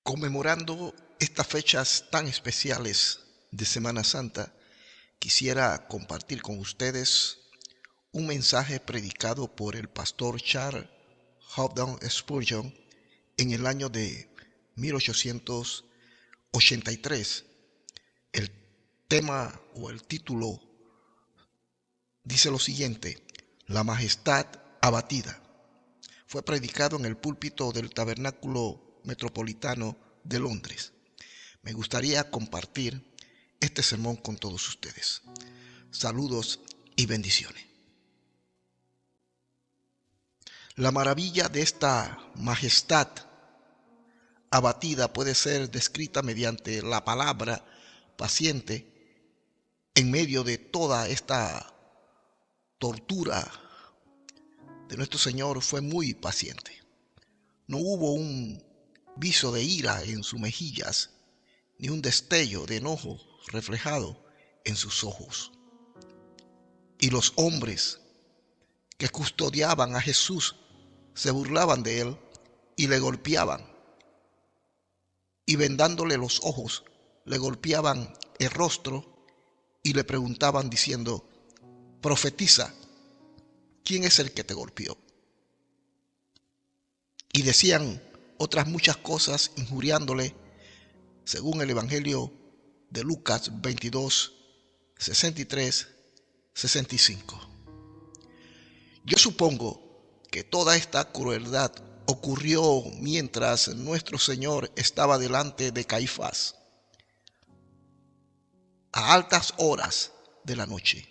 Conmemorando estas fechas tan especiales de Semana Santa, quisiera compartir con ustedes un mensaje predicado por el pastor Charles Haddon Spurgeon en el año de 1883. El tema o el título dice lo siguiente: La majestad abatida. Fue predicado en el púlpito del Tabernáculo Metropolitano de Londres. Me gustaría compartir este sermón con todos ustedes. Saludos y bendiciones. La maravilla de esta majestad abatida puede ser descrita mediante la palabra paciente. En medio de toda esta tortura de nuestro Señor fue muy paciente. No hubo un viso de ira en sus mejillas, ni un destello de enojo reflejado en sus ojos. Y los hombres que custodiaban a Jesús se burlaban de él y le golpeaban. Y vendándole los ojos, le golpeaban el rostro y le preguntaban diciendo: profetiza, ¿quién es el que te golpeó? Y decían otras muchas cosas injuriándole, según el Evangelio de Lucas 22, 63, 65. Yo supongo que toda esta crueldad ocurrió mientras nuestro Señor estaba delante de Caifás, a altas horas de la noche,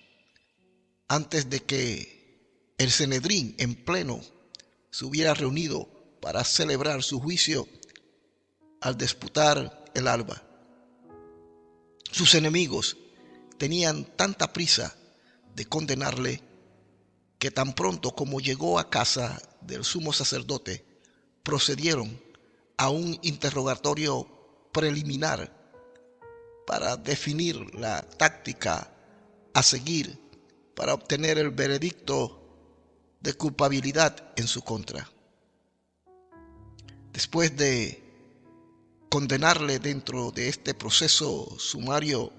antes de que el Sanedrín en pleno se hubiera reunido para celebrar su juicio al despuntar el alba. Sus enemigos tenían tanta prisa de condenarle que tan pronto como llegó a casa del sumo sacerdote, procedieron a un interrogatorio preliminar para definir la táctica a seguir para obtener el veredicto de culpabilidad en su contra. Después de condenarle dentro de este proceso sumario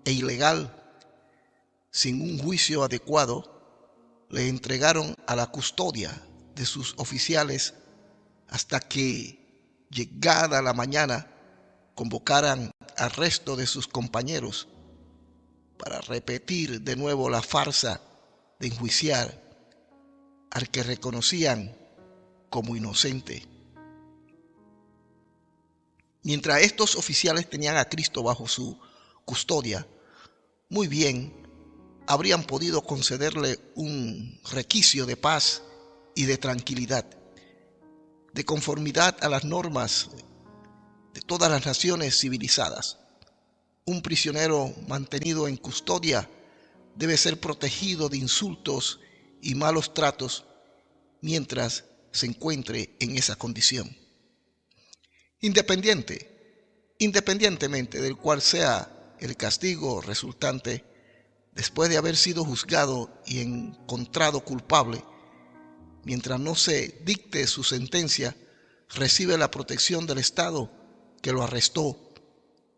e ilegal, sin un juicio adecuado, le entregaron a la custodia de sus oficiales hasta que, llegada la mañana, convocaran al resto de sus compañeros para repetir de nuevo la farsa de enjuiciar al que reconocían como inocente. Mientras estos oficiales tenían a Cristo bajo su custodia, muy bien habrían podido concederle un requisito de paz y de tranquilidad, de conformidad a las normas de todas las naciones civilizadas. Un prisionero mantenido en custodia debe ser protegido de insultos y malos tratos mientras se encuentre en esa condición. Independientemente del cual sea el castigo resultante, después de haber sido juzgado y encontrado culpable, mientras no se dicte su sentencia, recibe la protección del Estado que lo arrestó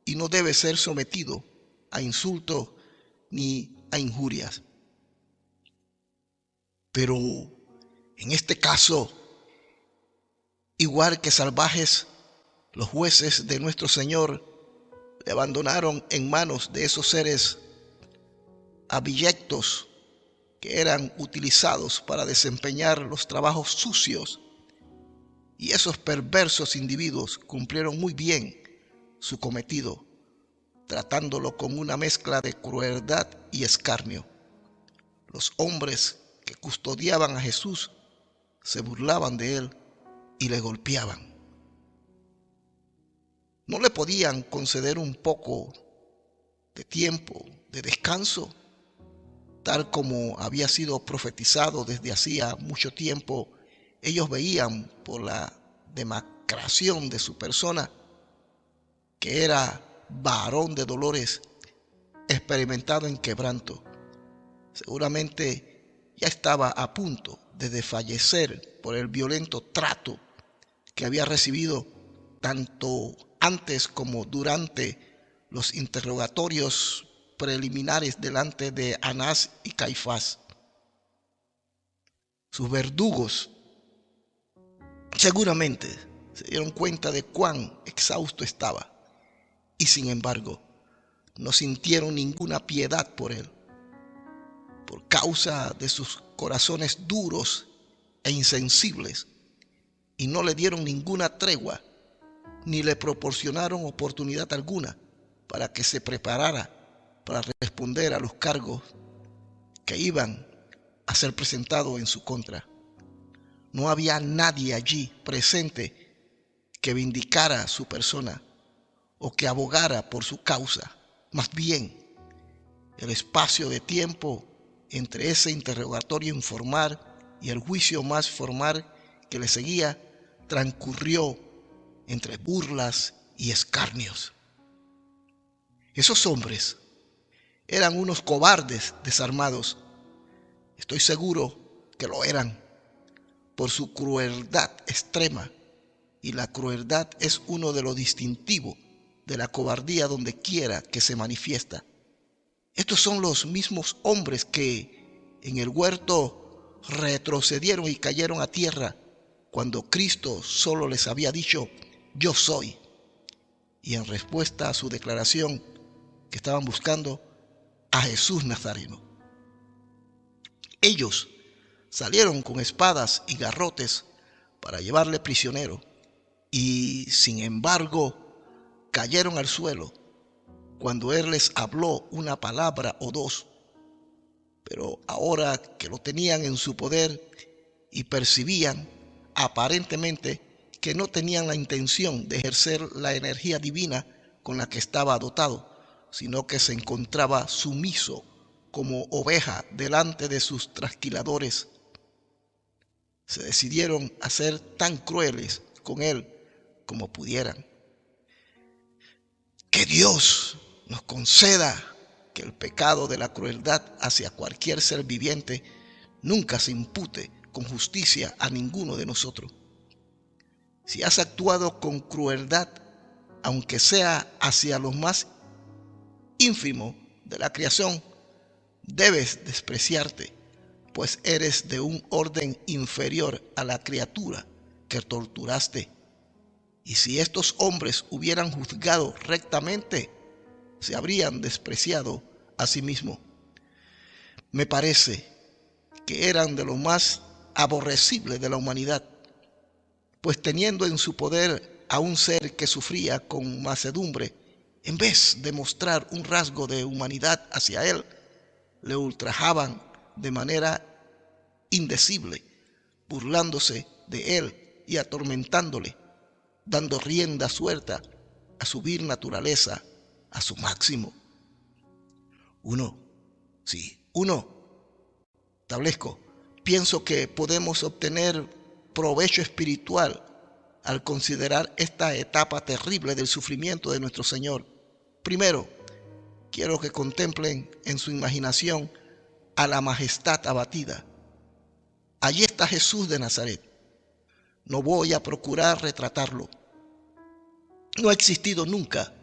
y no debe ser sometido a insultos ni a injurias. Pero en este caso, igual que salvajes, los jueces de nuestro Señor le abandonaron en manos de esos seres abyectos que eran utilizados para desempeñar los trabajos sucios, y esos perversos individuos cumplieron muy bien su cometido, tratándolo con una mezcla de crueldad y escarnio. Los hombres que custodiaban a Jesús se burlaban de él y le golpeaban. ¿No le podían conceder un poco de tiempo, de descanso, tal como había sido profetizado desde hacía mucho tiempo? Ellos veían por la demacración de su persona que era varón de dolores, experimentado en quebranto. Seguramente ya estaba a punto de desfallecer por el violento trato que había recibido tanto antes como durante los interrogatorios preliminares delante de Anás y Caifás. Sus verdugos seguramente se dieron cuenta de cuán exhausto estaba y sin embargo no sintieron ninguna piedad por él, por causa de sus corazones duros e insensibles, y no le dieron ninguna tregua ni le proporcionaron oportunidad alguna para que se preparara para responder a los cargos que iban a ser presentados en su contra. No había nadie allí presente que vindicara su persona o que abogara por su causa. Más bien, el espacio de tiempo entre ese interrogatorio informal y el juicio más formal que le seguía transcurrió entre burlas y escarnios. Esos hombres eran unos cobardes desarmados. Estoy seguro que lo eran por su crueldad extrema, y la crueldad es uno de los distintivos de la cobardía donde quiera que se manifiesta. Estos son los mismos hombres que en el huerto retrocedieron y cayeron a tierra cuando Cristo solo les había dicho: yo soy. Y en respuesta a su declaración que estaban buscando a Jesús Nazareno. Ellos salieron con espadas y garrotes para llevarle prisionero y sin embargo cayeron al suelo cuando él les habló una palabra o dos. Pero ahora que lo tenían en su poder y percibían aparentemente que no tenían la intención de ejercer la energía divina con la que estaba dotado, sino que se encontraba sumiso como oveja delante de sus trasquiladores, se decidieron a ser tan crueles con él como pudieran. Que Dios nos conceda que el pecado de la crueldad hacia cualquier ser viviente nunca se impute con justicia a ninguno de nosotros. Si has actuado con crueldad, aunque sea hacia los más ínfimos de la creación, debes despreciarte, pues eres de un orden inferior a la criatura que torturaste. Y si estos hombres hubieran juzgado rectamente, se habrían despreciado a sí mismos. Me parece que eran de lo más aborrecible de la humanidad, pues teniendo en su poder a un ser que sufría con mansedumbre, en vez de mostrar un rasgo de humanidad hacia él, le ultrajaban de manera indecible, burlándose de él y atormentándole, dando rienda suelta a su vil naturaleza, a su máximo. Uno, establezco, pienso que podemos obtener provecho espiritual al considerar esta etapa terrible del sufrimiento de nuestro Señor. Primero, quiero que contemplen en su imaginación a la majestad abatida. Allí está Jesús de Nazaret. No voy a procurar retratarlo. No ha existido nunca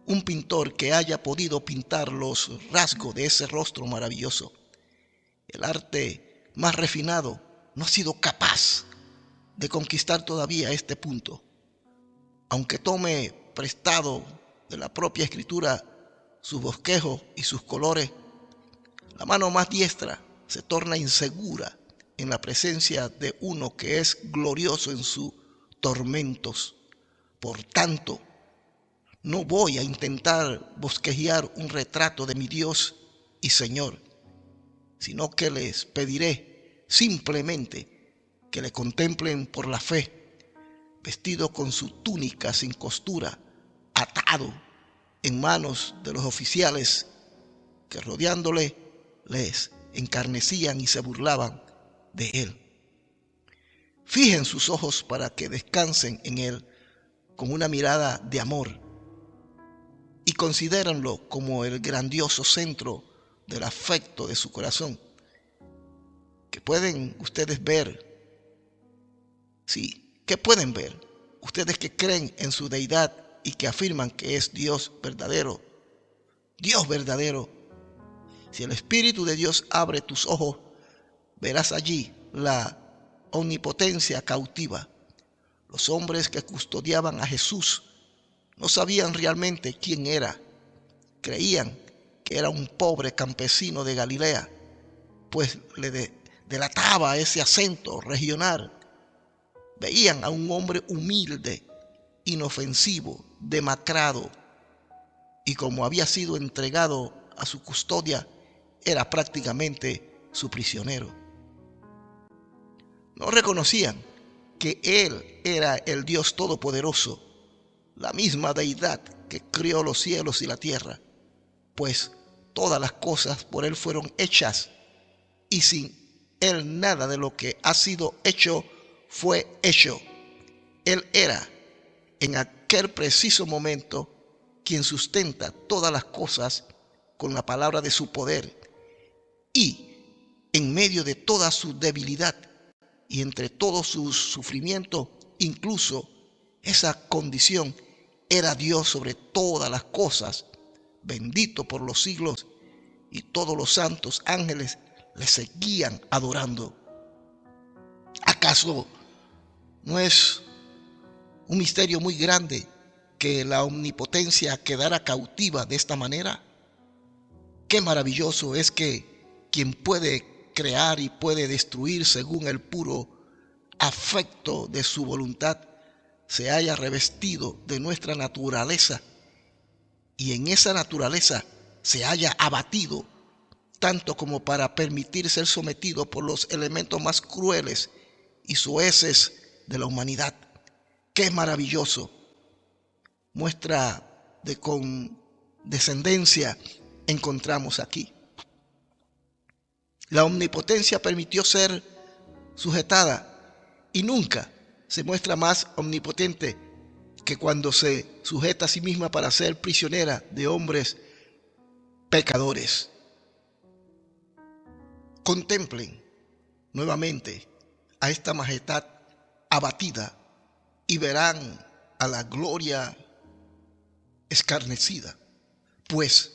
un pintor que haya podido pintar los rasgos de ese rostro maravilloso. El arte más refinado no ha sido capaz de conquistar todavía este punto. Aunque tome prestado de la propia escritura sus bosquejos y sus colores, la mano más diestra se torna insegura en la presencia de uno que es glorioso en sus tormentos. Por tanto, no voy a intentar bosquejear un retrato de mi Dios y Señor, sino que les pediré simplemente que le contemplen por la fe, vestido con su túnica sin costura, atado en manos de los oficiales que rodeándole les encarnecían y se burlaban de él. Fijen sus ojos para que descansen en él con una mirada de amor y considérenlo como el grandioso centro del afecto de su corazón, que pueden ustedes ver, que pueden ver ustedes que creen en su deidad y que afirman que es Dios verdadero, si el Espíritu de Dios abre tus ojos, verás allí la omnipotencia cautiva. Los hombres que custodiaban a Jesús no sabían realmente quién era. Creían que era un pobre campesino de Galilea, pues le delataba ese acento regional. Veían a un hombre humilde, inofensivo, demacrado, y como había sido entregado a su custodia, era prácticamente su prisionero. No reconocían que Él era el Dios Todopoderoso, la misma deidad que crió los cielos y la tierra, pues todas las cosas por Él fueron hechas, y sin Él nada de lo que ha sido hecho fue hecho. Él era, en aquel preciso momento, quien sustenta todas las cosas con la palabra de su poder, y en medio de toda su debilidad y entre todos sus sufrimientos, incluso esa condición, era Dios sobre todas las cosas, bendito por los siglos, y todos los santos ángeles le seguían adorando. ¿Acaso no es un misterio muy grande que la omnipotencia quedara cautiva de esta manera? Qué maravilloso es que quien puede crear y puede destruir según el puro afecto de su voluntad se haya revestido de nuestra naturaleza, y en esa naturaleza se haya abatido tanto como para permitir ser sometido por los elementos más crueles y soeces de la humanidad. ¡Qué maravilloso! Muestra de condescendencia encontramos aquí. La omnipotencia permitió ser sujetada, y nunca se muestra más omnipotente que cuando se sujeta a sí misma para ser prisionera de hombres pecadores. Contemplen nuevamente a esta majestad abatida y verán a la gloria escarnecida, pues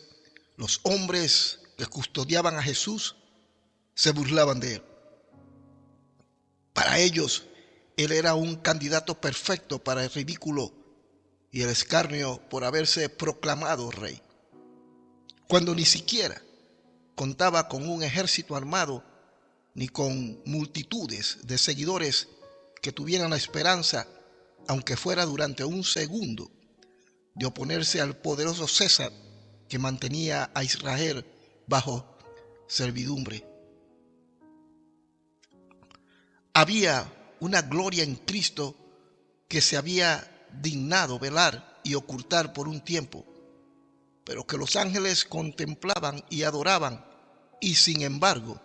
los hombres que custodiaban a Jesús se burlaban de él. Para ellos, él era un candidato perfecto para el ridículo y el escarnio por haberse proclamado rey, cuando ni siquiera contaba con un ejército armado ni con multitudes de seguidores que tuvieran la esperanza, aunque fuera durante un segundo, de oponerse al poderoso César que mantenía a Israel bajo servidumbre. Había una gloria en Cristo que se había dignado velar y ocultar por un tiempo, pero que los ángeles contemplaban y adoraban, y sin embargo,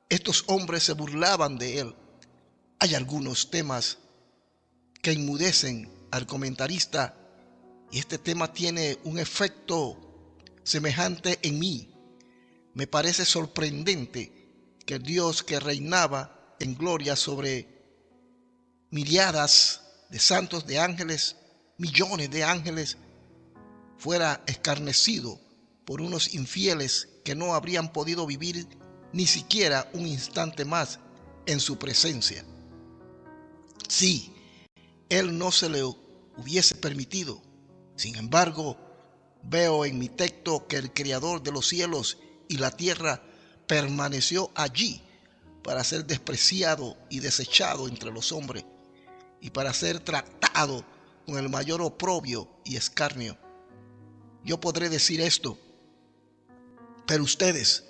estos hombres se burlaban de él. Hay algunos temas que enmudecen al comentarista, y este tema tiene un efecto semejante en mí. Me parece sorprendente que el Dios que reinaba en gloria sobre miriadas de santos, de ángeles, millones de ángeles, fuera escarnecido por unos infieles que no habrían podido vivir ni siquiera un instante más en su presencia. Sí, él no se le hubiese permitido. Sin embargo, veo en mi texto que el Creador de los cielos y la tierra permaneció allí para ser despreciado y desechado entre los hombres, y para ser tratado con el mayor oprobio y escarnio. Yo podré decir esto, pero ustedes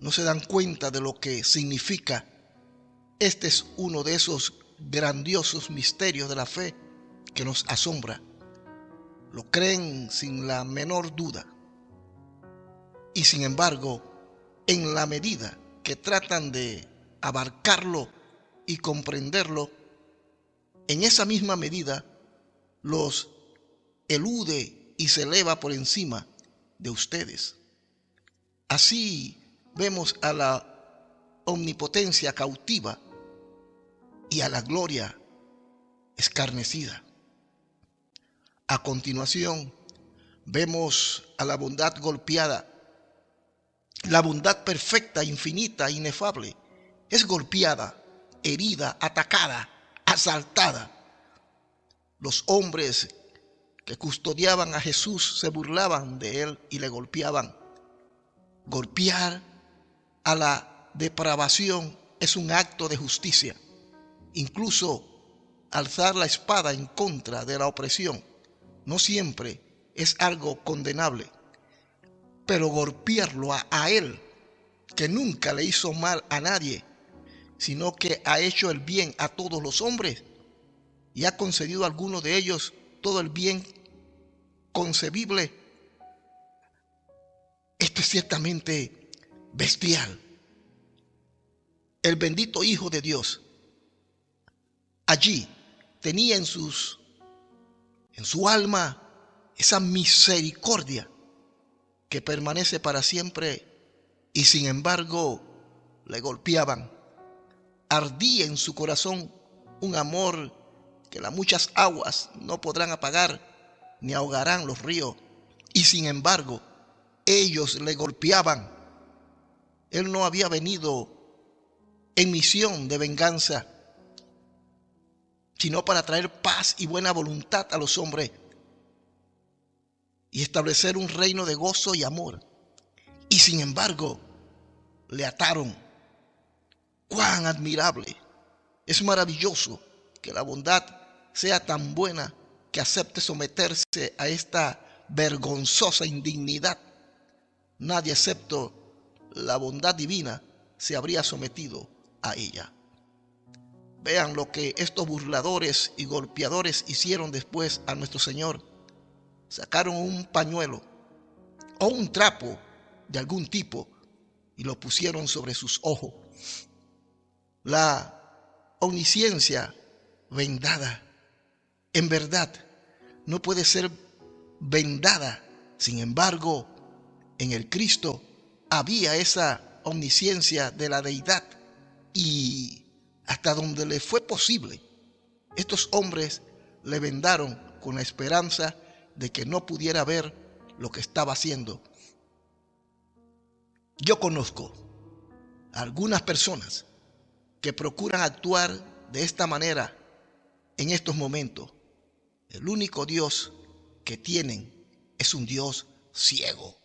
no se dan cuenta de lo que significa. Este es uno de esos grandiosos misterios de la fe que nos asombra. Lo creen sin la menor duda. Y sin embargo, en la medida que tratan de abarcarlo y comprenderlo, en esa misma medida los elude y se eleva por encima de ustedes. Así vemos a la omnipotencia cautiva y a la gloria escarnecida. A continuación, vemos a la bondad golpeada. La bondad perfecta, infinita, inefable, es golpeada, herida, atacada, asaltada. Los hombres que custodiaban a Jesús se burlaban de él y le golpeaban. Golpear a la depravación es un acto de justicia. Incluso alzar la espada en contra de la opresión no siempre es algo condenable. Pero golpearlo a él, que nunca le hizo mal a nadie, sino que ha hecho el bien a todos los hombres y ha concedido a algunos de ellos todo el bien concebible. Esto es ciertamente bestial. El bendito Hijo de Dios allí tenía en su alma esa misericordia que permanece para siempre, y sin embargo le golpeaban. Ardía en su corazón un amor que las muchas aguas no podrán apagar ni ahogarán los ríos, y sin embargo ellos le golpeaban. Él no había venido en misión de venganza, sino para traer paz y buena voluntad a los hombres y establecer un reino de gozo y amor. Y sin embargo, le ataron. ¡Cuán admirable! Es maravilloso que la bondad sea tan buena que acepte someterse a esta vergonzosa indignidad. Nadie excepto la bondad divina se habría sometido a ella. Vean lo que estos burladores y golpeadores hicieron después a nuestro Señor. Sacaron un pañuelo o un trapo de algún tipo y lo pusieron sobre sus ojos. La omnisciencia vendada, en verdad, no puede ser vendada. Sin embargo, en el Cristo había esa omnisciencia de la deidad, y hasta donde le fue posible, estos hombres le vendaron con la esperanza de que no pudiera ver lo que estaba haciendo. Yo conozco a algunas personas que procuran actuar de esta manera en estos momentos. El único Dios que tienen es un Dios ciego.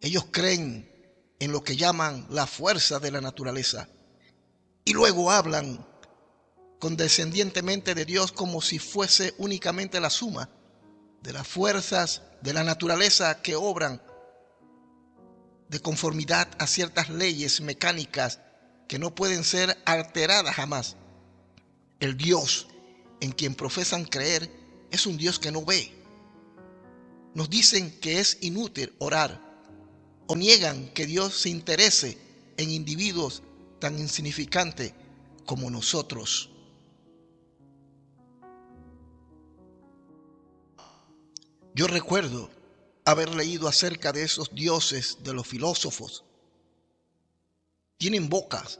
Ellos creen en lo que llaman la fuerza de la naturaleza y luego hablan condescendientemente de Dios como si fuese únicamente la suma de las fuerzas de la naturaleza que obran de conformidad a ciertas leyes mecánicas que no pueden ser alteradas jamás. El Dios en quien profesan creer es un Dios que no ve. Nos dicen que es inútil orar, o niegan que Dios se interese en individuos tan insignificantes como nosotros. Yo recuerdo haber leído acerca de esos dioses de los filósofos. Tienen bocas,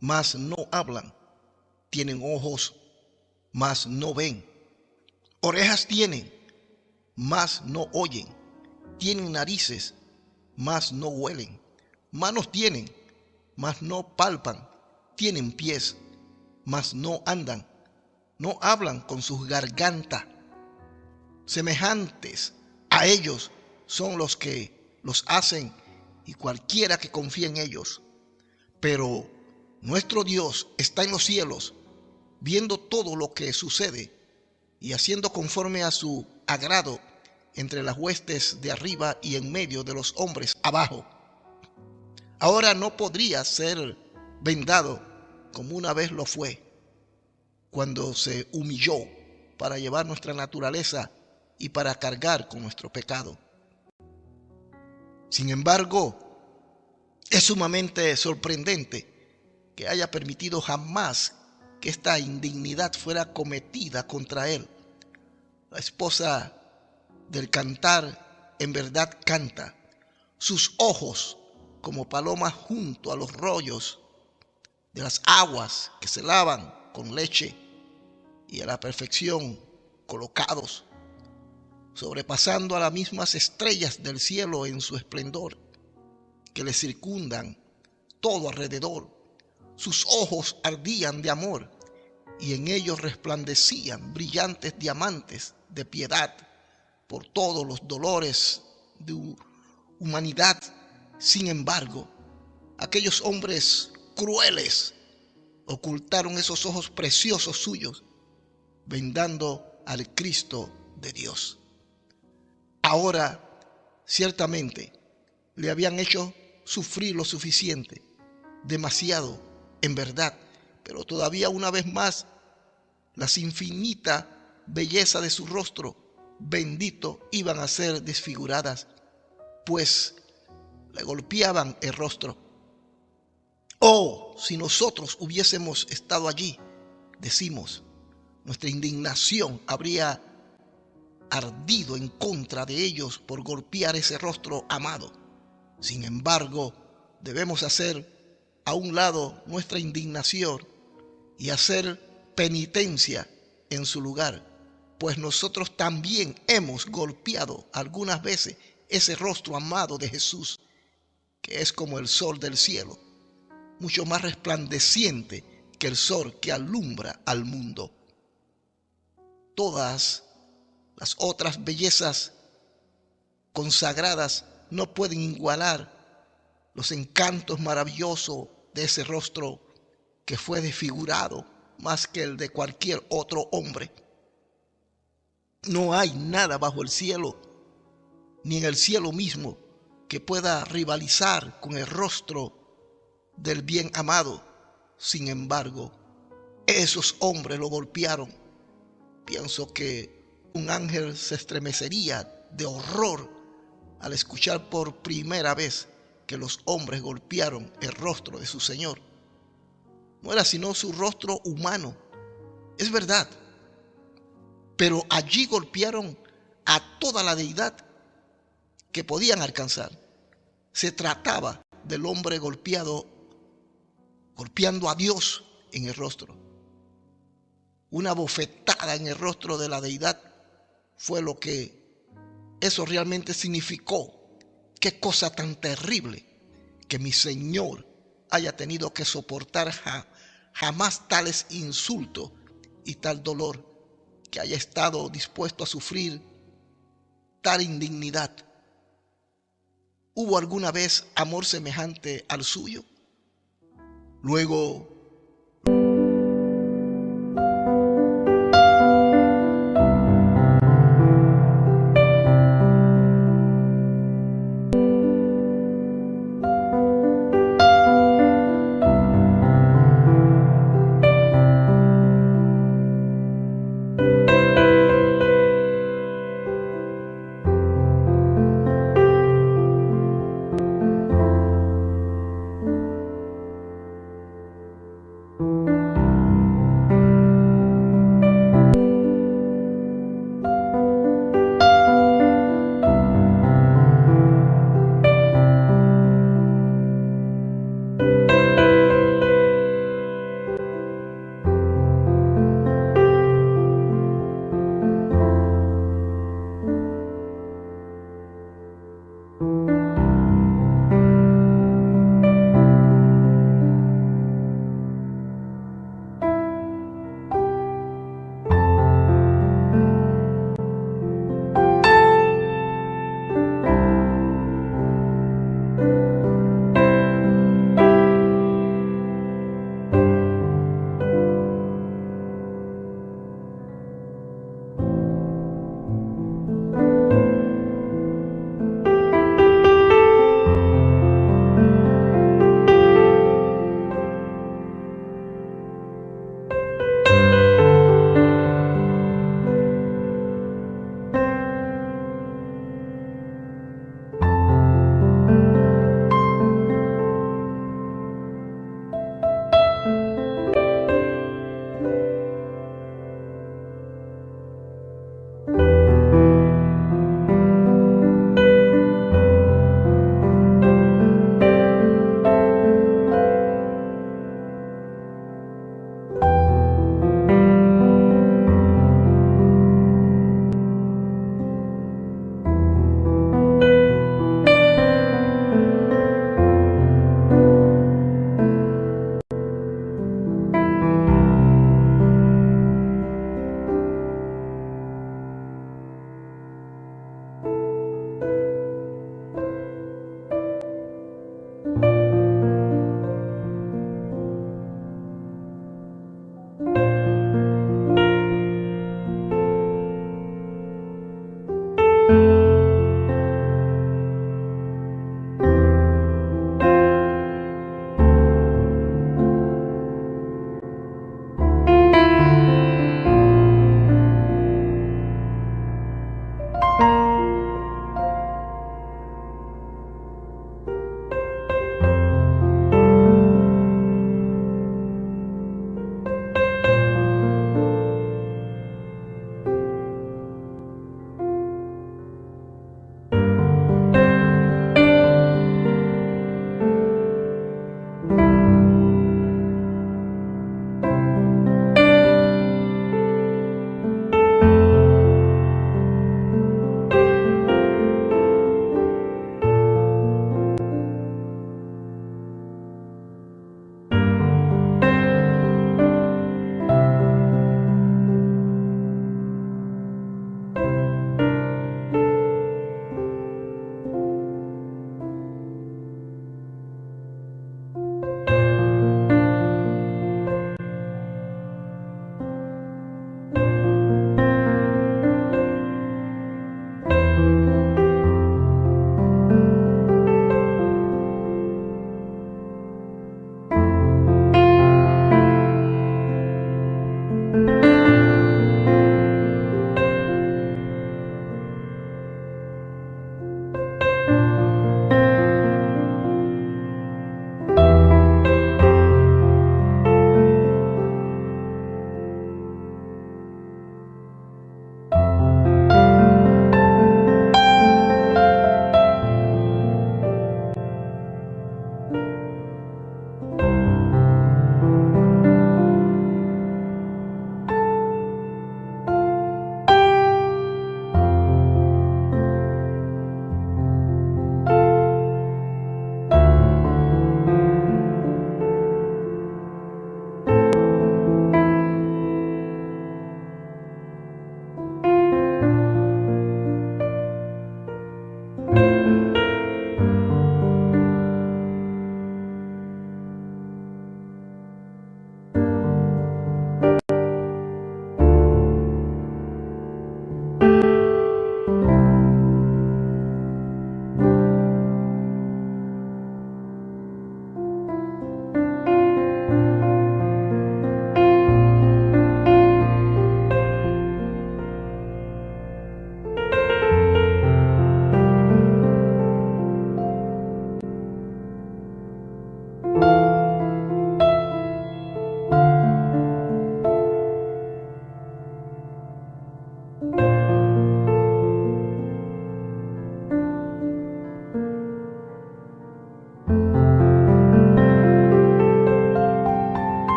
mas no hablan. Tienen ojos, mas no ven. Orejas tienen, mas no oyen. Tienen narices, mas no huelen. Manos tienen, mas no palpan. Tienen pies, mas no andan. No hablan con sus gargantas. Semejantes a ellos son los que los hacen y cualquiera que confía en ellos. Pero nuestro Dios está en los cielos, viendo todo lo que sucede y haciendo conforme a su agrado entre las huestes de arriba y en medio de los hombres abajo. Ahora no podría ser vendado como una vez lo fue, cuando se humilló para llevar nuestra naturaleza y para cargar con nuestro pecado. Sin embargo, es sumamente sorprendente que haya permitido jamás que esta indignidad fuera cometida contra él. La esposa del cantar en verdad canta. Sus ojos como palomas junto a los rollos de las aguas que se lavan con leche y a la perfección colocados. sobrepasando a las mismas estrellas del cielo en su esplendor, que le circundan todo alrededor. Sus ojos ardían de amor, y en ellos resplandecían brillantes diamantes de piedad por todos los dolores de humanidad. Sin embargo, aquellos hombres crueles ocultaron esos ojos preciosos suyos, vendando al Cristo de Dios. Ahora, ciertamente, le habían hecho sufrir lo suficiente, demasiado, en verdad, pero todavía una vez más, las infinitas belleza de su rostro bendito iban a ser desfiguradas, pues le golpeaban el rostro. Oh, si nosotros hubiésemos estado allí, decimos, nuestra indignación habría ardido en contra de ellos por golpear ese rostro amado. Sin embargo, debemos hacer a un lado nuestra indignación y hacer penitencia en su lugar, pues nosotros también hemos golpeado algunas veces ese rostro amado de Jesús, que es como el sol del cielo, mucho más resplandeciente que el sol que alumbra al mundo. Todas las otras bellezas consagradas no pueden igualar los encantos maravillosos de ese rostro que fue desfigurado más que el de cualquier otro hombre. No hay nada bajo el cielo, ni en el cielo mismo, que pueda rivalizar con el rostro del bien amado. Sin embargo, esos hombres lo golpearon. Pienso que un ángel se estremecería de horror al escuchar por primera vez que los hombres golpearon el rostro de su Señor. No era sino su rostro humano, es verdad, pero allí golpearon a toda la deidad que podían alcanzar. Se trataba del hombre golpeando a Dios en el rostro. Una bofetada en el rostro de la deidad fue lo que eso realmente significó. Qué cosa tan terrible que mi Señor haya tenido que soportar jamás tales insultos y tal dolor, que haya estado dispuesto a sufrir tal indignidad. ¿Hubo alguna vez amor semejante al suyo? Luego,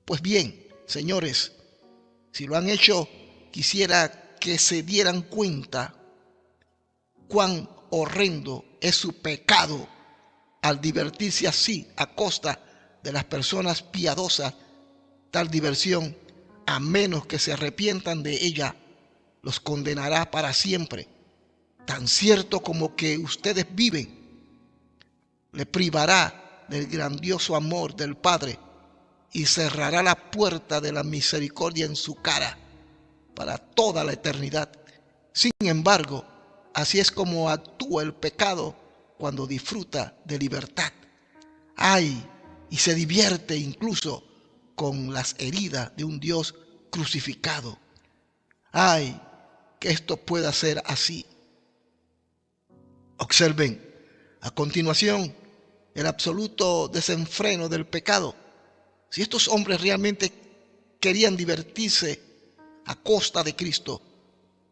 Pues bien, señores, si lo han hecho, quisiera que se dieran cuenta cuán horrendo es su pecado al divertirse así a costa de las personas piadosas. Tal diversión, a menos que se arrepientan de ella, los condenará para siempre. Tan cierto como que ustedes viven, le privará del grandioso amor del Padre y cerrará la puerta de la misericordia en su cara para toda la eternidad. Sin embargo, así es como actúa el pecado cuando disfruta de libertad. ¡Ay! Y se divierte incluso con las heridas de un Dios crucificado. ¡Ay! Que esto pueda ser así. Observen a continuación el absoluto desenfreno del pecado. Si estos hombres realmente querían divertirse a costa de Cristo,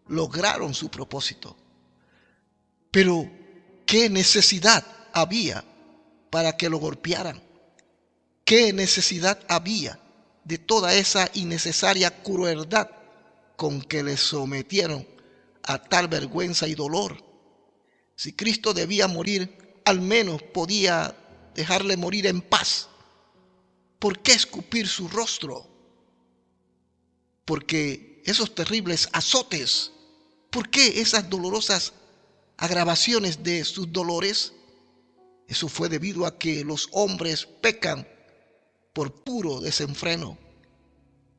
lograron su propósito. Pero, ¿qué necesidad había para que lo golpearan? ¿Qué necesidad había de toda esa innecesaria crueldad con que les sometieron a tal vergüenza y dolor? Si Cristo debía morir, al menos podía dejarle morir en paz. ¿Por qué escupir su rostro? Porque esos terribles azotes, ¿por qué esas dolorosas agravaciones de sus dolores? Eso fue debido a que los hombres pecan por puro desenfreno.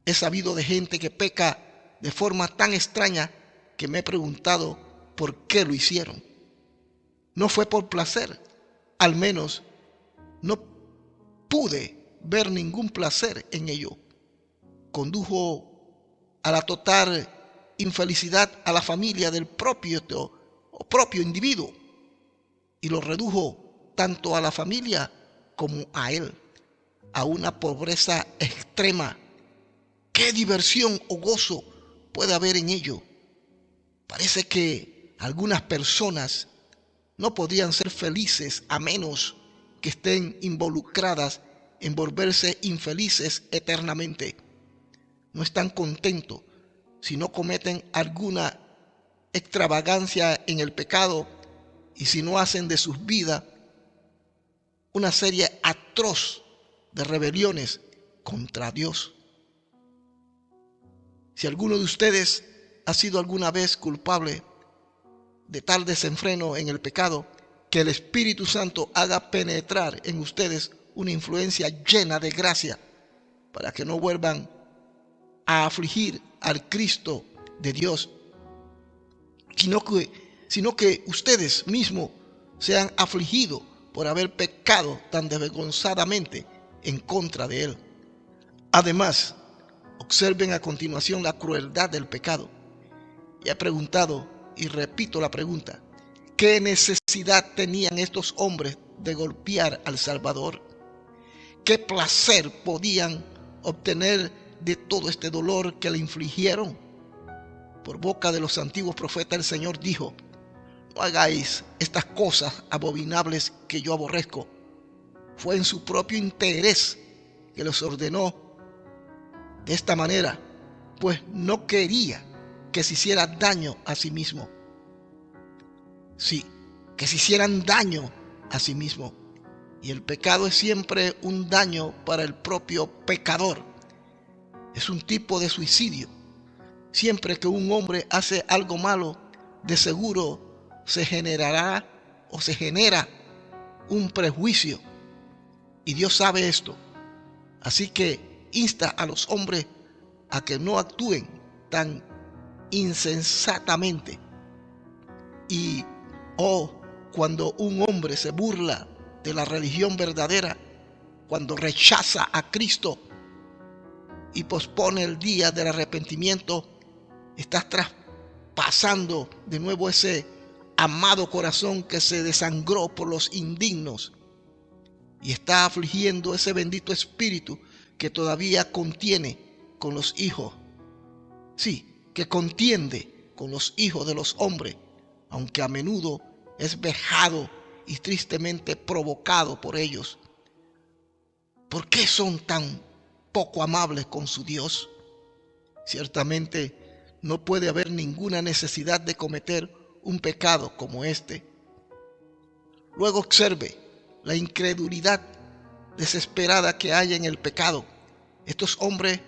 He sabido de gente que peca de forma tan extraña que me he preguntado por qué lo hicieron. No fue por placer, al menos no pude ver ningún placer en ello. Condujo a la total infelicidad a la familia del propio individuo y lo redujo tanto a la familia como a él a una pobreza extrema. ¿Qué diversión o gozo puede haber en ello? Parece que algunas personas no podrían ser felices a menos que estén involucradas en volverse infelices eternamente. No están contentos si no cometen alguna extravagancia en el pecado y si no hacen de sus vidas una serie atroz de rebeliones contra Dios. Si alguno de ustedes ha sido alguna vez culpable de tal desenfreno en el pecado, que el Espíritu Santo haga penetrar en ustedes una influencia llena de gracia para que no vuelvan a afligir al Cristo de Dios, sino que ustedes mismos sean afligidos por haber pecado tan desvergonzadamente en contra de Él. Además, observen a continuación la crueldad del pecado. Y he preguntado y repito la pregunta: ¿qué necesidad tenían estos hombres de golpear al Salvador? ¿Qué placer podían obtener de todo este dolor que le infligieron? Por boca de los antiguos profetas el Señor dijo: no hagáis estas cosas abominables que yo aborrezco. Fue en su propio interés que los ordenó de esta manera, pues no quería que se hiciera daño a sí mismo. Sí, que se hicieran daño a sí mismo. Y el pecado es siempre un daño para el propio pecador. Es un tipo de suicidio. Siempre que un hombre hace algo malo, de seguro se generará o se genera un prejuicio. Y Dios sabe esto. Así que insta a los hombres a que no actúen tan insensatamente. Y cuando un hombre se burla de la religión verdadera, cuando rechaza a Cristo y pospone el día del arrepentimiento, estás traspasando de nuevo ese amado corazón que se desangró por los indignos y está afligiendo ese bendito espíritu que todavía contiene con los hijos. Sí, que contiende con los hijos de los hombres, aunque a menudo es vejado y tristemente provocado por ellos. ¿Por qué son tan poco amables con su Dios. Ciertamente no puede haber ninguna necesidad de cometer un pecado como este. Luego observe la incredulidad desesperada que hay en el pecado. Estos hombres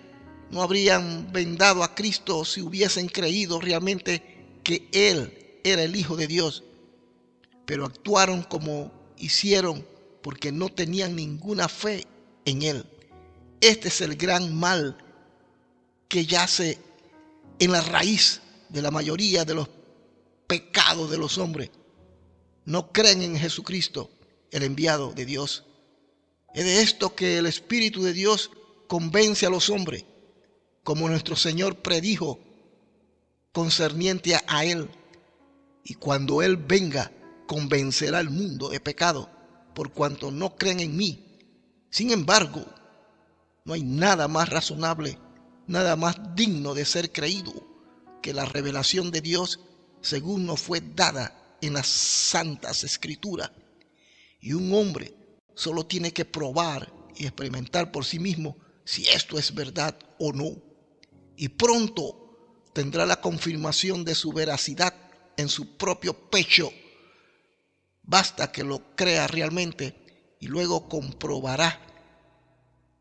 no habrían vendado a Cristo si hubiesen creído realmente que Él era el Hijo de Dios, pero actuaron como hicieron porque no tenían ninguna fe en Él. Este es el gran mal que yace en la raíz de la mayoría de los pecados de los hombres. No creen en Jesucristo, el enviado de Dios. Es de esto que el Espíritu de Dios convence a los hombres, como nuestro Señor predijo concerniente a Él. Y cuando Él venga, convencerá al mundo de pecado, por cuanto no creen en mí. Sin embargo, no hay nada más razonable, nada más digno de ser creído que la revelación de Dios según nos fue dada en las santas escrituras. Y un hombre solo tiene que probar y experimentar por sí mismo si esto es verdad o no. Y pronto tendrá la confirmación de su veracidad en su propio pecho. Basta que lo crea realmente y luego comprobará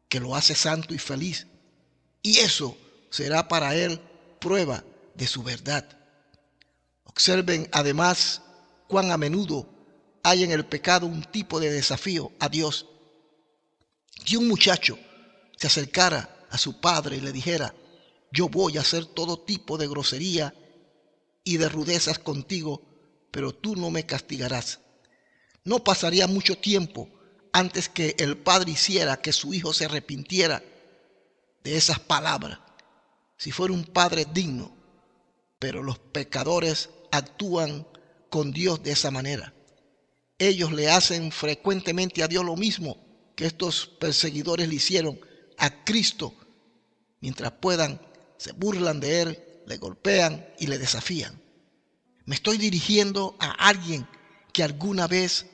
que lo hace santo y feliz. Y eso será para él prueba de su verdad. Observen además cuán a menudo hay en el pecado un tipo de desafío a Dios. Si un muchacho se acercara a su padre y le dijera: yo voy a hacer todo tipo de grosería y de rudezas contigo, pero tú no me castigarás. No pasaría mucho tiempo antes que el padre hiciera que su hijo se arrepintiera de esas palabras, si fuera un padre digno. Pero los pecadores actúan con Dios de esa manera. Ellos le hacen frecuentemente a Dios lo mismo que estos perseguidores le hicieron a Cristo. Mientras puedan, se burlan de Él, le golpean y le desafían. ¿Me estoy dirigiendo a alguien que alguna vez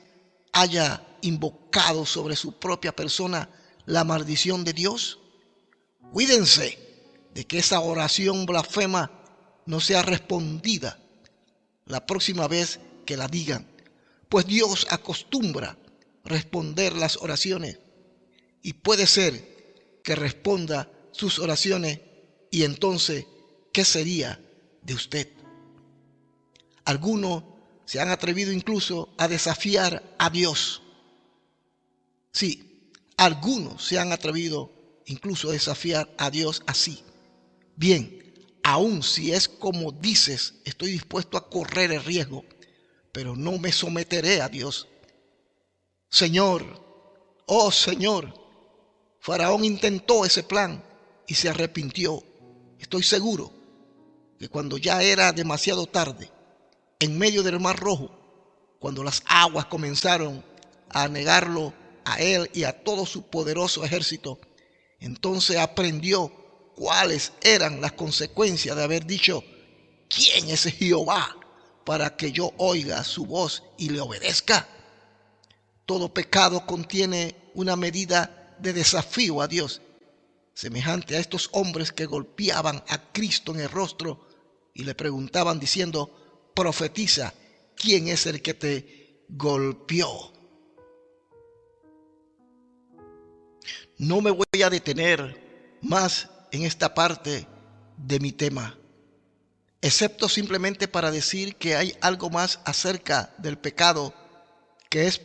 haya invocado sobre su propia persona la maldición de Dios? Cuídense de que esa oración blasfema no sea respondida la próxima vez que la digan, pues Dios acostumbra responder las oraciones y puede ser que responda sus oraciones, y entonces, ¿qué sería de usted? Algunos se han atrevido incluso a desafiar a Dios. Sí, algunos se han atrevido incluso a desafiar a Dios así. Bien, aun si es como dices, estoy dispuesto a correr el riesgo, pero no me someteré a Dios. Señor, oh Señor, Faraón intentó ese plan y se arrepintió. Estoy seguro que cuando ya era demasiado tarde, en medio del Mar Rojo, cuando las aguas comenzaron a anegarlo a él y a todo su poderoso ejército, entonces aprendió cuáles eran las consecuencias de haber dicho: ¿quién es Jehová para que yo oiga su voz y le obedezca? Todo pecado contiene una medida de desafío a Dios, semejante a estos hombres que golpeaban a Cristo en el rostro y le preguntaban diciendo: profetiza, ¿quién es el que te golpeó? No me voy a detener más en esta parte de mi tema, excepto simplemente para decir que hay algo más acerca del pecado que es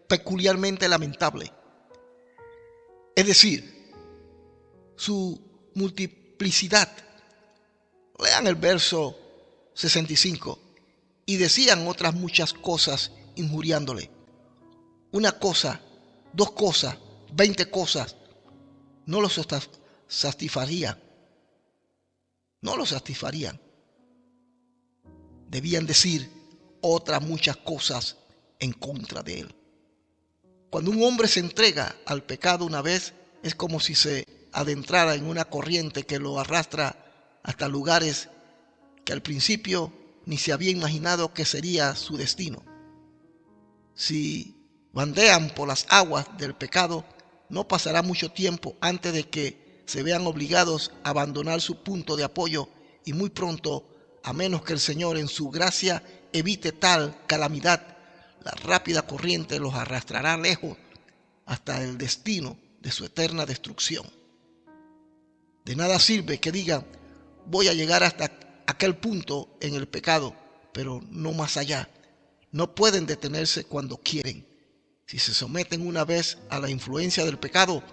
peculiarmente lamentable. Es decir, su multiplicidad. Lean el verso 65. Y decían otras muchas cosas injuriándole. Una cosa, dos cosas, 20 cosas, no los satisfarían. No los satisfarían. Debían decir otras muchas cosas en contra de él. Cuando un hombre se entrega al pecado una vez, es como si se adentrara en una corriente que lo arrastra hasta lugares que al principio ni se había imaginado que sería su destino. Si bandean por las aguas del pecado, no pasará mucho tiempo antes de que se vean obligados a abandonar su punto de apoyo y muy pronto, a menos que el Señor en su gracia evite tal calamidad, la rápida corriente los arrastrará lejos hasta el destino de su eterna destrucción. De nada sirve que digan, voy a llegar hasta aquel punto en el pecado, pero no más allá. No pueden detenerse cuando quieren. Si se someten una vez a la influencia del pecado,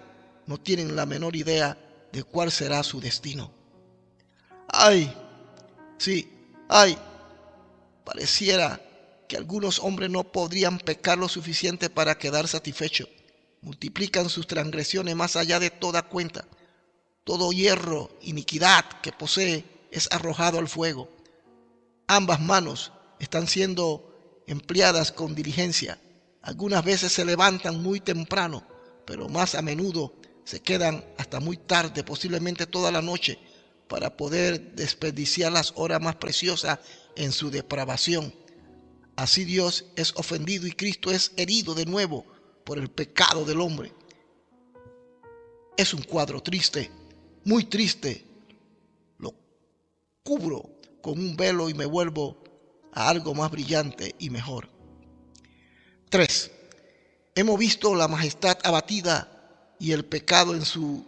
no tienen la menor idea de cuál será su destino. ¡Ay! Sí, ¡ay! Pareciera que algunos hombres no podrían pecar lo suficiente para quedar satisfechos. Multiplican sus transgresiones más allá de toda cuenta. Todo hierro, iniquidad que posee es arrojado al fuego. Ambas manos están siendo empleadas con diligencia. Algunas veces se levantan muy temprano, pero más a menudo se quedan hasta muy tarde, posiblemente toda la noche, para poder desperdiciar las horas más preciosas en su depravación. Así Dios es ofendido y Cristo es herido de nuevo por el pecado del hombre. Es un cuadro triste, muy triste. Lo cubro con un velo y me vuelvo a algo más brillante y mejor. 3. Hemos visto la majestad abatida y el pecado en su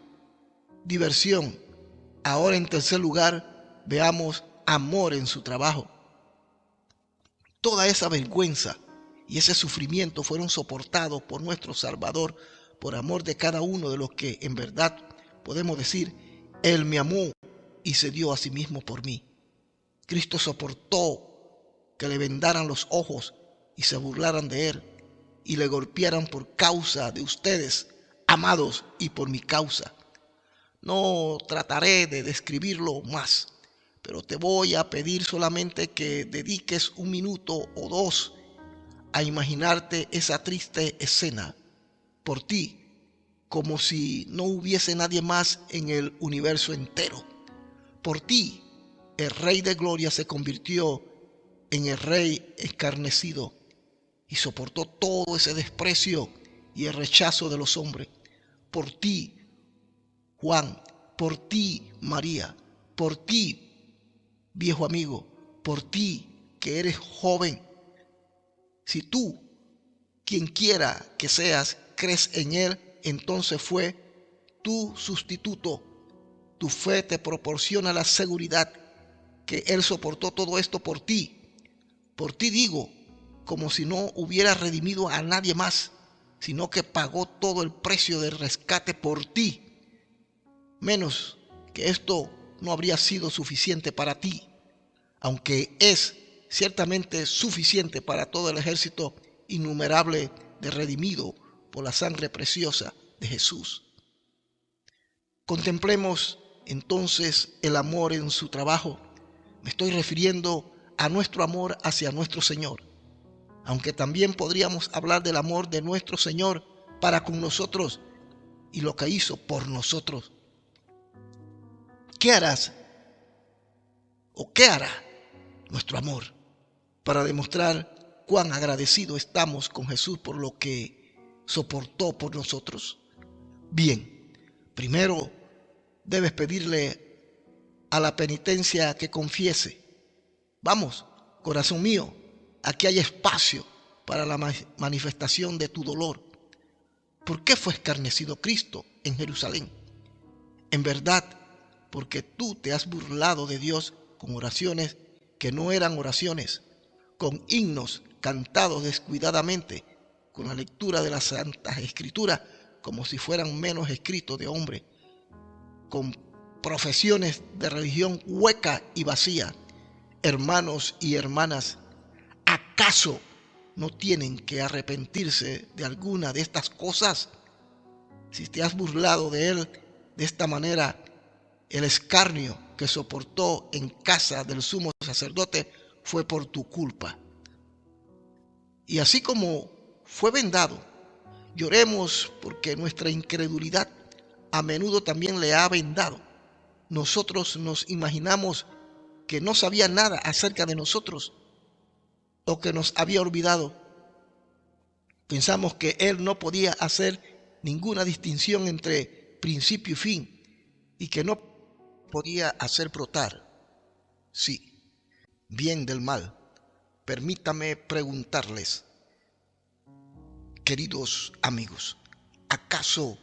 diversión. Ahora, en tercer lugar, veamos amor en su trabajo. Toda esa vergüenza y ese sufrimiento fueron soportados por nuestro Salvador por amor de cada uno de los que en verdad podemos decir, Él me amó y se dio a sí mismo por mí. Cristo soportó que le vendaran los ojos y se burlaran de Él y le golpearan por causa de ustedes, amados, y por mi causa. No trataré de describirlo más, pero te voy a pedir solamente que dediques un minuto o dos a imaginarte esa triste escena por ti, como si no hubiese nadie más en el universo entero. Por ti, el Rey de Gloria se convirtió en el Rey escarnecido y soportó todo ese desprecio y el rechazo de los hombres. Por ti, Juan, por ti, María, por ti, viejo amigo, por ti, que eres joven. Si tú, quien quiera que seas, crees en Él, entonces fue tu sustituto. Tu fe te proporciona la seguridad que Él soportó todo esto por ti. Por ti digo, como si no hubiera redimido a nadie más, sino que pagó todo el precio del rescate por ti. Menos que esto no habría sido suficiente para ti, aunque es ciertamente suficiente para todo el ejército innumerable de redimido por la sangre preciosa de Jesús. Contemplemos entonces el amor en su trabajo. Me estoy refiriendo a nuestro amor hacia nuestro Señor, aunque también podríamos hablar del amor de nuestro Señor para con nosotros y lo que hizo por nosotros. ¿Qué harás o qué hará nuestro amor para demostrar cuán agradecidos estamos con Jesús por lo que soportó por nosotros? Bien, primero debes pedirle a la penitencia que confiese. Vamos, corazón mío, aquí hay espacio para la manifestación de tu dolor. ¿Por qué fue escarnecido Cristo en Jerusalén? En verdad, porque tú te has burlado de Dios con oraciones que no eran oraciones, con himnos cantados descuidadamente, con la lectura de las Santas Escrituras como si fueran menos escritos de hombre, con profesiones de religión hueca y vacía. Hermanos y hermanas, ¿acaso no tienen que arrepentirse de alguna de estas cosas? Si te has burlado de Él de esta manera, el escarnio que soportó en casa del sumo sacerdote fue por tu culpa. Y así como fue vendado, lloremos porque nuestra incredulidad a menudo también le ha vendado. Nosotros nos imaginamos que no sabía nada acerca de nosotros o que nos había olvidado. Pensamos que Él no podía hacer ninguna distinción entre principio y fin, y que no podía hacer brotar, sí, bien del mal. Permítame preguntarles, queridos amigos, ¿acaso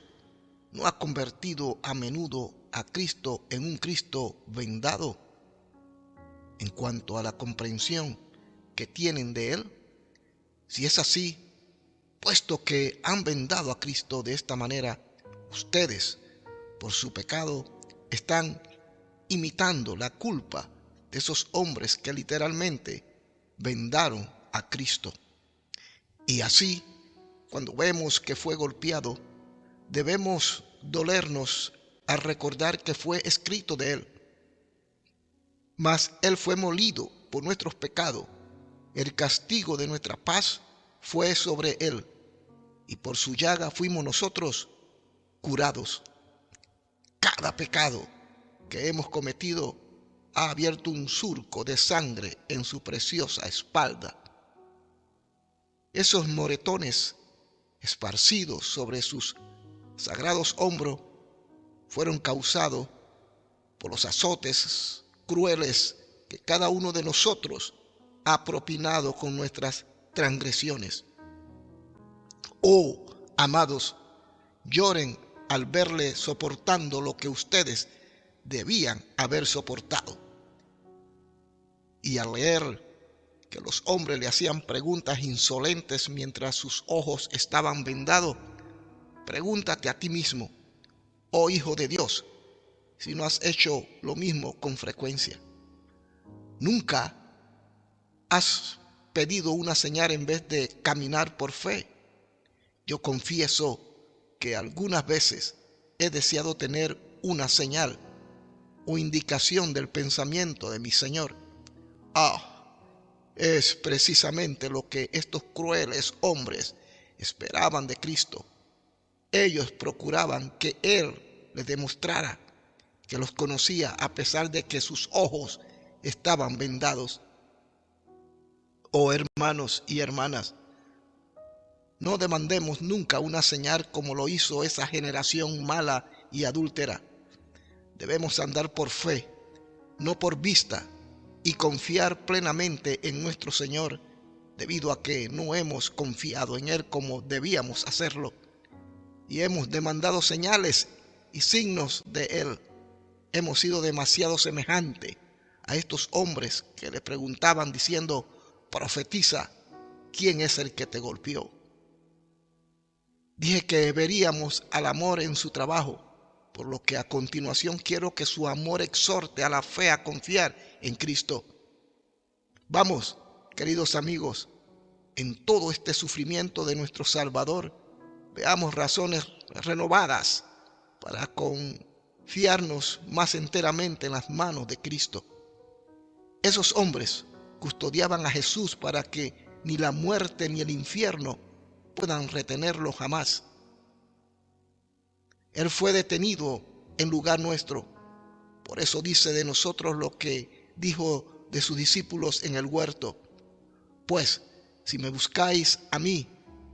no ha convertido a menudo a Cristo en un Cristo vendado en cuanto a la comprensión que tienen de Él? Si es así, puesto que han vendado a Cristo de esta manera, ustedes, por su pecado, están imitando la culpa de esos hombres que literalmente vendaron a Cristo. Y así, cuando vemos que fue golpeado, debemos dolernos al recordar que fue escrito de Él: mas Él fue molido por nuestros pecados, el castigo de nuestra paz fue sobre Él, y por su llaga fuimos nosotros curados. Cada pecado que hemos cometido ha abierto un surco de sangre en su preciosa espalda. Esos moretones esparcidos sobre sus sagrados hombros fueron causados por los azotes crueles que cada uno de nosotros ha propinado con nuestras transgresiones. Oh, amados, lloren al verle soportando lo que ustedes debían haber soportado. Y al leer que los hombres le hacían preguntas insolentes mientras sus ojos estaban vendados, pregúntate a ti mismo, oh Hijo de Dios, si no has hecho lo mismo con frecuencia. ¿Nunca has pedido una señal en vez de caminar por fe? Yo confieso que algunas veces he deseado tener una señal o indicación del pensamiento de mi Señor. Es precisamente lo que estos crueles hombres esperaban de Cristo. Ellos procuraban que Él les demostrara que los conocía a pesar de que sus ojos estaban vendados. Oh hermanos y hermanas, no demandemos nunca una señal como lo hizo esa generación mala y adúltera. Debemos andar por fe, no por vista, y confiar plenamente en nuestro Señor, debido a que no hemos confiado en Él como debíamos hacerlo, y hemos demandado señales y signos de Él. Hemos sido demasiado semejantes a estos hombres que le preguntaban diciendo: profetiza, ¿quién es el que te golpeó? Dije que veríamos al amor en su trabajo, por lo que a continuación quiero que su amor exhorte a la fe a confiar en Cristo. Vamos, queridos amigos, en todo este sufrimiento de nuestro Salvador, veamos razones renovadas para confiarnos más enteramente en las manos de Cristo. Esos hombres custodiaban a Jesús para que ni la muerte ni el infierno puedan retenerlo jamás. Él fue detenido en lugar nuestro. Por eso dice de nosotros lo que dijo de sus discípulos en el huerto: pues si me buscáis a mí,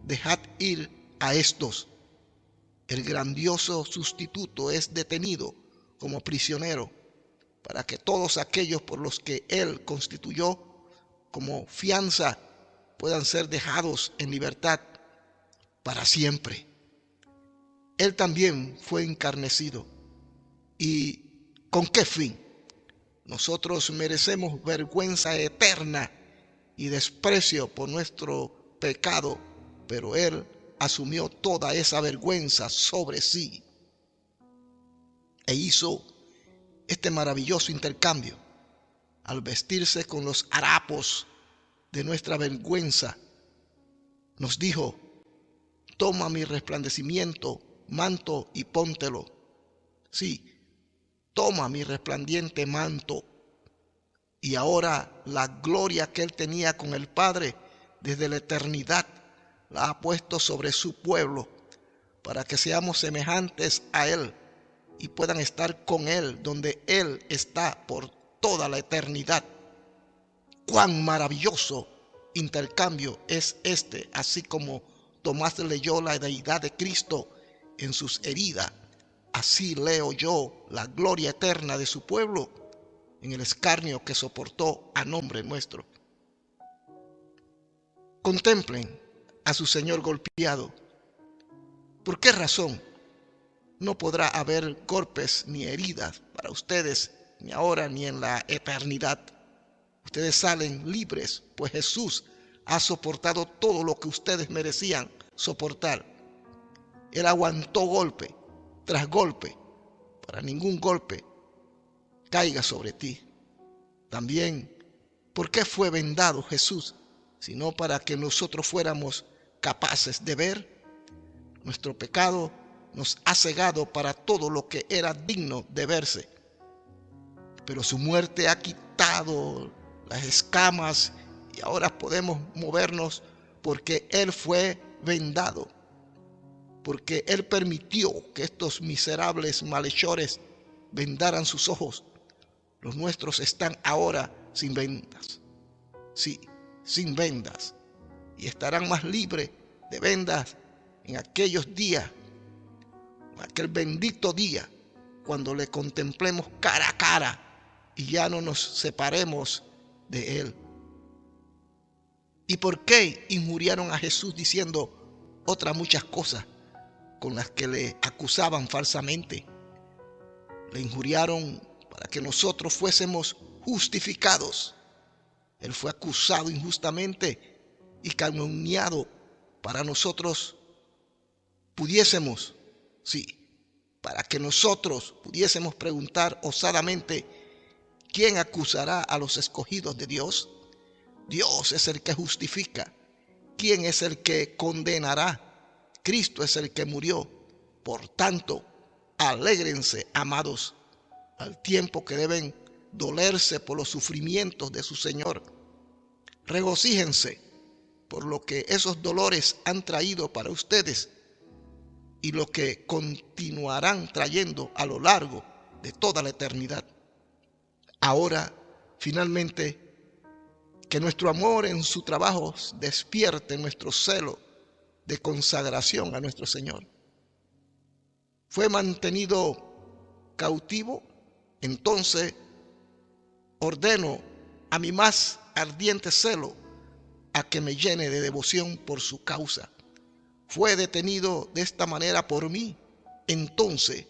dejad ir a estos. El grandioso sustituto es detenido como prisionero para que todos aquellos por los que Él constituyó como fianza puedan ser dejados en libertad para siempre. Él también fue encarnecido. ¿Y con qué fin? Nosotros merecemos vergüenza eterna y desprecio por nuestro pecado, pero Él asumió toda esa vergüenza sobre sí e hizo este maravilloso intercambio al vestirse con los harapos de nuestra vergüenza. Nos dijo: toma mi resplandecimiento, manto, y póntelo. Sí, toma mi resplandiente manto. Y ahora la gloria que Él tenía con el Padre desde la eternidad la ha puesto sobre su pueblo, para que seamos semejantes a Él y puedan estar con Él donde Él está por toda la eternidad. Cuán maravilloso intercambio es este, así como Tomás leyó la deidad de Cristo en sus heridas así leo yo la gloria eterna de su pueblo en el escarnio que soportó a nombre nuestro. Contemplen a su Señor golpeado. ¿Por qué razón no podrá haber golpes ni heridas para ustedes, ni ahora ni en la eternidad? Ustedes salen libres, pues Jesús ha soportado todo lo que ustedes merecían soportar. Él aguantó golpe tras golpe, para ningún golpe caiga sobre ti. También, ¿por qué fue vendado Jesús? Sino para que nosotros fuéramos capaces de ver. Nuestro pecado nos ha cegado para todo lo que era digno de verse. Pero su muerte ha quitado las escamas y ahora podemos movernos porque Él fue vendado. Porque Él permitió que estos miserables malhechores vendaran sus ojos. Los nuestros están ahora sin vendas. Sí, sin vendas. Y estarán más libres de vendas en aquellos días, en aquel bendito día, cuando le contemplemos cara a cara y ya no nos separemos de Él. ¿Y por qué injuriaron a Jesús diciendo otras muchas cosas con las que le acusaban falsamente? Le injuriaron para que nosotros fuésemos justificados. Él fue acusado injustamente y calumniado para nosotros pudiésemos, sí, para que nosotros pudiésemos preguntar osadamente: ¿quién acusará a los escogidos de Dios? Dios es el que justifica. ¿Quién es el que condenará? Cristo es el que murió. Por tanto, alégrense, amados, al tiempo que deben dolerse por los sufrimientos de su Señor. Regocíjense por lo que esos dolores han traído para ustedes y lo que continuarán trayendo a lo largo de toda la eternidad. Ahora, finalmente, que nuestro amor en su trabajo despierte nuestro celo de consagración a nuestro Señor. Fue mantenido cautivo, entonces ordeno a mi más ardiente celo a que me llene de devoción por su causa. Fue detenido de esta manera por mí, entonces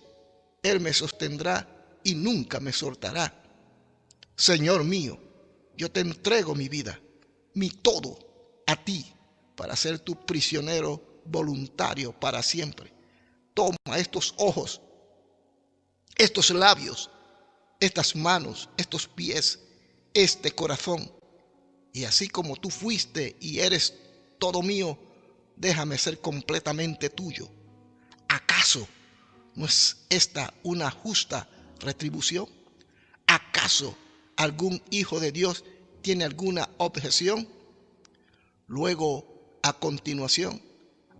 Él me sostendrá y nunca me soltará. Señor mío, yo te entrego mi vida, mi todo, a ti, para ser tu prisionero voluntario para siempre. Toma estos ojos, estos labios, estas manos, estos pies, este corazón, y así como tú fuiste y eres todo mío, déjame ser completamente tuyo. ¿Acaso no es esta una justa retribución? ¿Acaso algún hijo de Dios tiene alguna objeción? Luego, a continuación,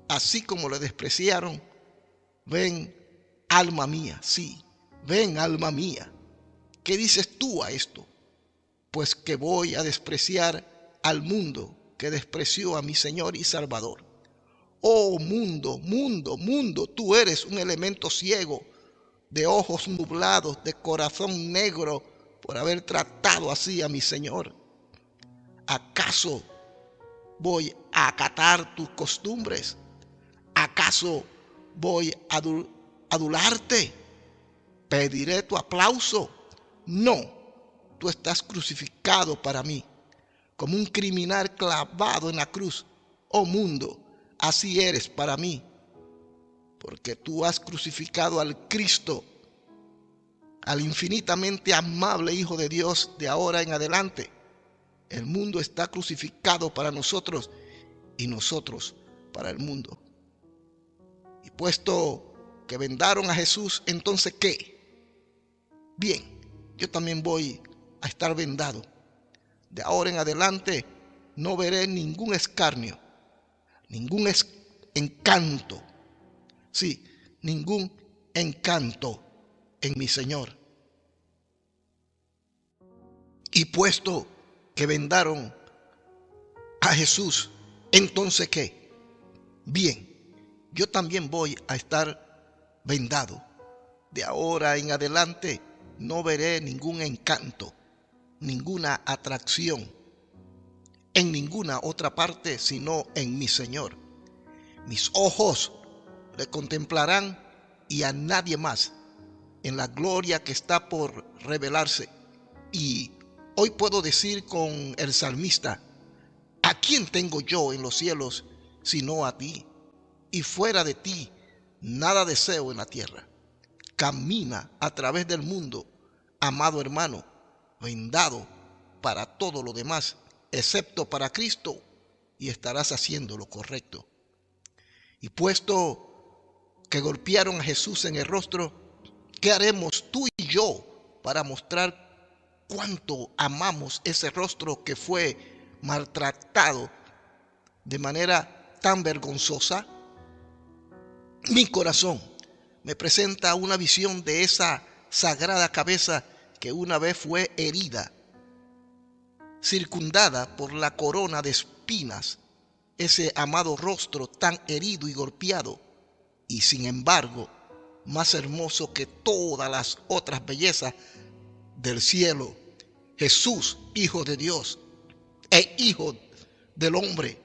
así como le despreciaron, ven, alma mía, sí, ven, alma mía. ¿Qué dices tú a esto? Pues que voy a despreciar al mundo que despreció a mi Señor y Salvador. Oh mundo, mundo, mundo, tú eres un elemento ciego, de ojos nublados, de corazón negro, por haber tratado así a mi Señor. ¿Acaso voy a acatar tus costumbres? ¿Acaso voy a adularte? ¿Pediré tu aplauso? No, tú estás crucificado para mí, como un criminal clavado en la cruz. Oh mundo, así eres para mí, porque tú has crucificado al Cristo, al infinitamente amable Hijo de Dios de ahora en adelante. El mundo está crucificado para nosotros y nosotros para el mundo. Y puesto que vendaron a Jesús, entonces ¿qué? Bien, yo también voy a estar vendado. De ahora en adelante no veré ningún escarnio, ningún encanto. Sí, ningún encanto en mi Señor. Y puesto que vendaron a Jesús, entonces ¿qué? Bien, yo también voy a estar vendado. De ahora en adelante no veré ningún encanto, ninguna atracción en ninguna otra parte sino en mi Señor. Mis ojos le contemplarán y a nadie más en la gloria que está por revelarse. Y hoy puedo decir con el salmista: ¿a quién tengo yo en los cielos sino a ti? Y fuera de ti nada deseo en la tierra. Camina a través del mundo, amado hermano, vendado para todo lo demás, excepto para Cristo, y estarás haciendo lo correcto. Y puesto que golpearon a Jesús en el rostro, ¿qué haremos tú y yo para mostrar cuánto amamos ese rostro que fue maltratado de manera tan vergonzosa? Mi corazón me presenta una visión de esa sagrada cabeza que una vez fue herida, circundada por la corona de espinas, ese amado rostro tan herido y golpeado, y sin embargo más hermoso que todas las otras bellezas del cielo. Jesús, Hijo de Dios e Hijo del hombre.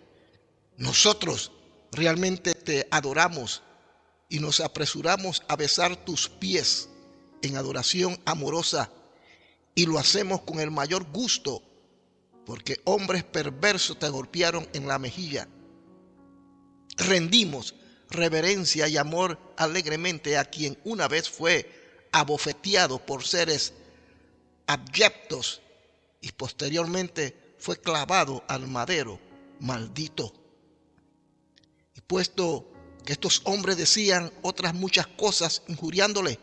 Nosotros realmente te adoramos y nos apresuramos a besar tus pies en adoración amorosa, y lo hacemos con el mayor gusto, porque hombres perversos te golpearon en la mejilla. Rendimos reverencia y amor alegremente a quien una vez fue abofeteado por seres abyectos y posteriormente fue clavado al madero, maldito. Y puesto que estos hombres decían otras muchas cosas injuriándole,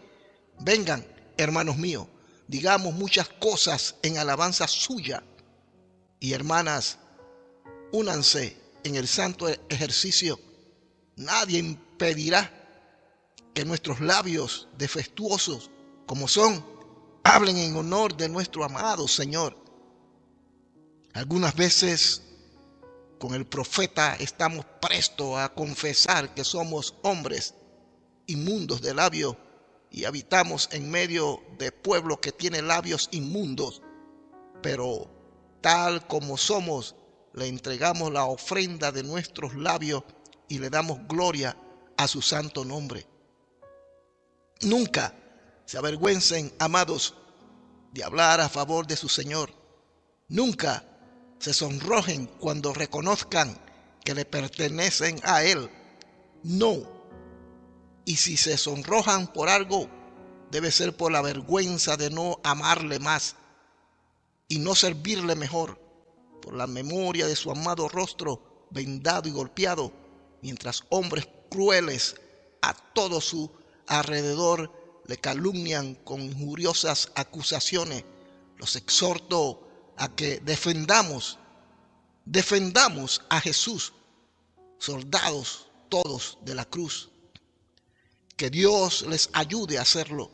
vengan, hermanos míos, digamos muchas cosas en alabanza suya. Y hermanas, únanse en el santo ejercicio. Nadie impedirá que nuestros labios defectuosos, como son, hablen en honor de nuestro amado Señor. Algunas veces con el profeta estamos prestos a confesar que somos hombres inmundos de labios y habitamos en medio de pueblo que tiene labios inmundos, pero tal como somos, le entregamos la ofrenda de nuestros labios y le damos gloria a su santo nombre. Nunca se avergüencen, amados, de hablar a favor de su Señor. Nunca se sonrojen cuando reconozcan que le pertenecen a Él. No. Y si se sonrojan por algo, debe ser por la vergüenza de no amarle más y no servirle mejor, por la memoria de su amado rostro vendado y golpeado, mientras hombres crueles a todo su alrededor le calumnian con injuriosas acusaciones. Los exhorto a que defendamos a Jesús, soldados todos de la cruz. Que Dios les ayude a hacerlo.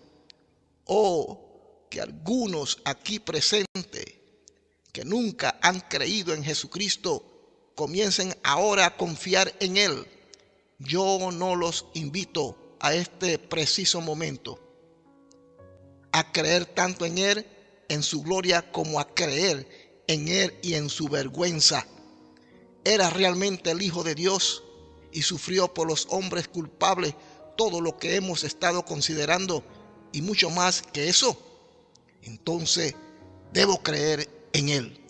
O que algunos aquí presentes que nunca han creído en Jesucristo comiencen ahora a confiar en Él. Yo no los invito a este preciso momento a creer tanto en Él, en su gloria, como a creer en Él y en su vergüenza. Era realmente el Hijo de Dios y sufrió por los hombres culpables todo lo que hemos estado considerando y mucho más que eso. Entonces debo creer en Él.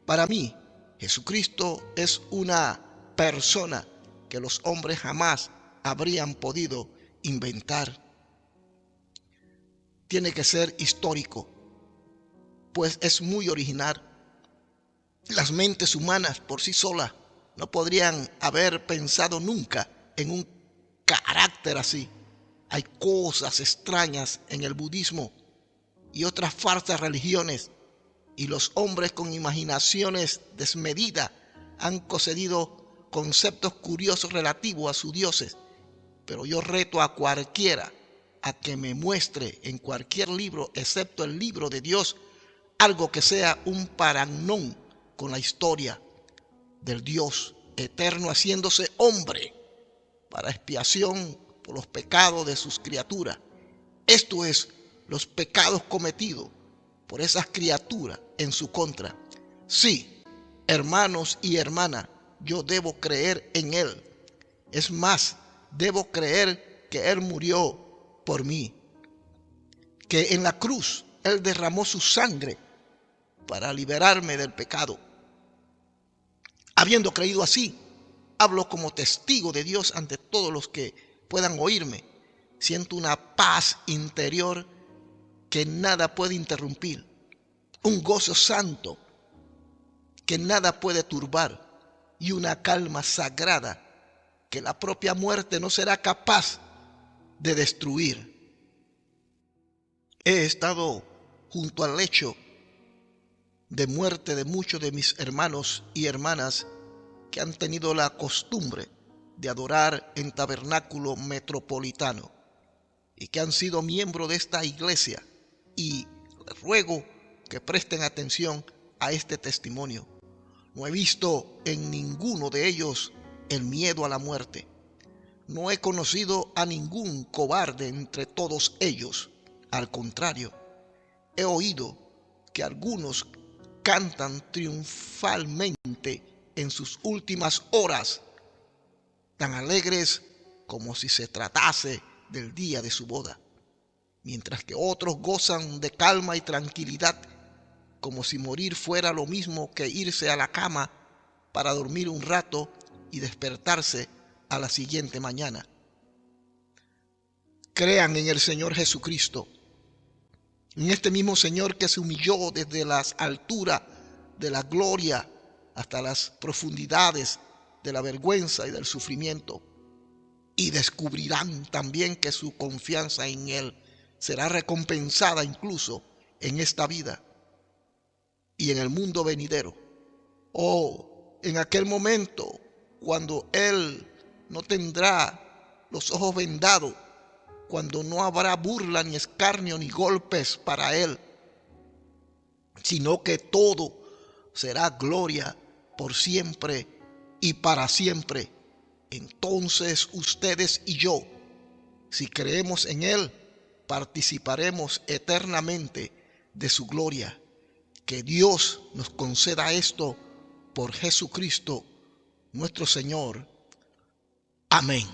Para mí, Jesucristo es una persona que los hombres jamás habrían podido inventar. Tiene que ser histórico, pues es muy original. Las mentes humanas por sí solas no podrían haber pensado nunca en un carácter así. Hay cosas extrañas en el budismo y otras falsas religiones, y los hombres con imaginaciones desmedidas han concedido conceptos curiosos relativos a sus dioses. Pero yo reto a cualquiera a que me muestre en cualquier libro, excepto el libro de Dios, algo que sea un parangón con la historia del Dios eterno haciéndose hombre para expiación por los pecados de sus criaturas, Esto es, los pecados cometidos por esas criaturas en su contra. Sí, hermanos y hermanas, yo debo creer en Él. Es más, debo creer que Él murió por mí, que en la cruz Él derramó su sangre para liberarme del pecado. Habiendo creído así, hablo como testigo de Dios ante todos los que puedan oírme. Siento una paz interior que nada puede interrumpir, un gozo santo que nada puede turbar y una calma sagrada que la propia muerte no será capaz de destruir. He estado junto al lecho de muerte de muchos de mis hermanos y hermanas que han tenido la costumbre de adorar en tabernáculo metropolitano y que han sido miembros de esta iglesia, y les ruego que presten atención a este testimonio. No he visto en ninguno de ellos el miedo a la muerte. No he conocido a ningún cobarde entre todos ellos. Al contrario, he oído que algunos cantan triunfalmente en sus últimas horas, tan alegres como si se tratase del día de su boda, mientras que otros gozan de calma y tranquilidad, como si morir fuera lo mismo que irse a la cama para dormir un rato y despertarse a la siguiente mañana. Crean en el Señor Jesucristo, en este mismo Señor que se humilló desde las alturas de la gloria hasta las profundidades de la vergüenza y del sufrimiento, y descubrirán también que su confianza en Él será recompensada incluso en esta vida y en el mundo venidero. En aquel momento, cuando Él no tendrá los ojos vendados, cuando no habrá burla, ni escarnio, ni golpes para Él, sino que todo será gloria por siempre y para siempre. Entonces ustedes y yo, si creemos en Él, participaremos eternamente de su gloria. Que Dios nos conceda esto por Jesucristo nuestro Señor. Amén.